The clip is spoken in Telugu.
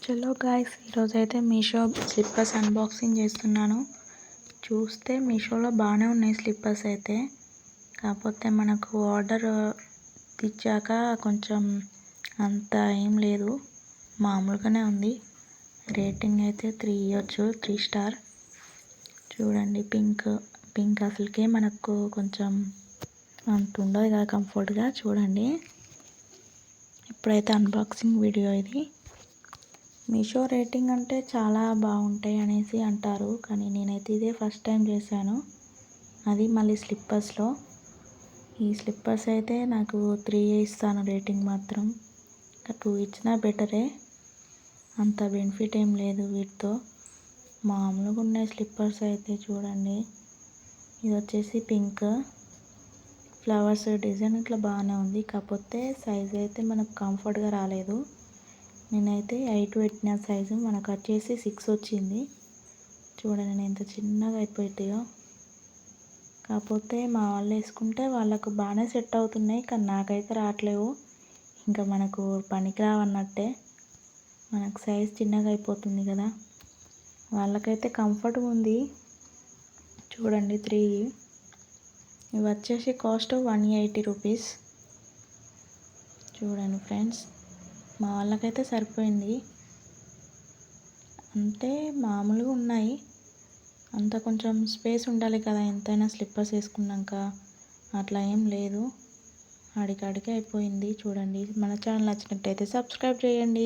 చలో గాయ్స్, ఈరోజైతే మీషో స్లిప్పర్స్ అన్బాక్సింగ్ చేస్తున్నాను. చూస్తే మీషోలో బాగానే ఉన్నాయి స్లిప్పర్స్ అయితే. కాకపోతే మనకు ఆర్డర్ ఇచ్చాక కొంచెం అంత ఏం లేదు, మామూలుగానే ఉంది. రేటింగ్ అయితే 3 ఇవ్వచ్చు, 3 స్టార్. చూడండి, పింక్ అసలుకే మనకు కొంచెం అంత ఉండదు కదా కంఫర్ట్గా. చూడండి, ఇప్పుడైతే అన్బాక్సింగ్ వీడియో ఇది. మీషో రేటింగ్ అంటే చాలా బాగుంటాయి అనేసి అంటారు, కానీ నేనైతే ఇదే ఫస్ట్ టైం చేశాను, అది మళ్ళీ స్లిప్పర్స్లో. ఈ స్లిప్పర్స్ అయితే నాకు 3 ఇస్తాను రేటింగ్ మాత్రం. 2 ఇచ్చినా బెటరే, అంత బెనిఫిట్ ఏం లేదు వీటితో. మామూలుగా ఉన్నాయి స్లిప్పర్స్ అయితే. చూడండి, ఇది వచ్చేసి పింక్ ఫ్లవర్స్ డిజైన్ ఇట్లా బాగానే ఉంది, కాకపోతే సైజ్ అయితే మనకు కంఫర్ట్గా రాలేదు. నేనైతే 8 పెట్టిన సైజు, మనకు వచ్చేసి 6 వచ్చింది. చూడండి నేను ఎంత చిన్నగా అయిపోయాయో. కాకపోతే మా వాళ్ళు వేసుకుంటే వాళ్ళకు బాగానే సెట్ అవుతున్నాయి, కానీ నాకైతే రావట్లేవు. ఇంకా మనకు పనికిరావన్నట్టే, మనకు సైజ్ చిన్నగా అయిపోతుంది కదా. వాళ్ళకైతే కంఫర్ట్గా ఉంది. చూడండి 3 ఇవి వచ్చేసి కాస్ట్ 180 రూపీస్. చూడండి ఫ్రెండ్స్, మా వాళ్ళకైతే సరిపోయింది. అంటే మామూలుగా ఉన్నాయి, అంత కొంచెం స్పేస్ ఉండాలి కదా ఎంతైనా స్లిప్పర్స్ వేసుకున్నాక. అట్లా ఏం లేదు, అడిగడికి అయిపోయింది. చూడండి, మన ఛానల్ నచ్చినట్టయితే సబ్స్క్రైబ్ చేయండి.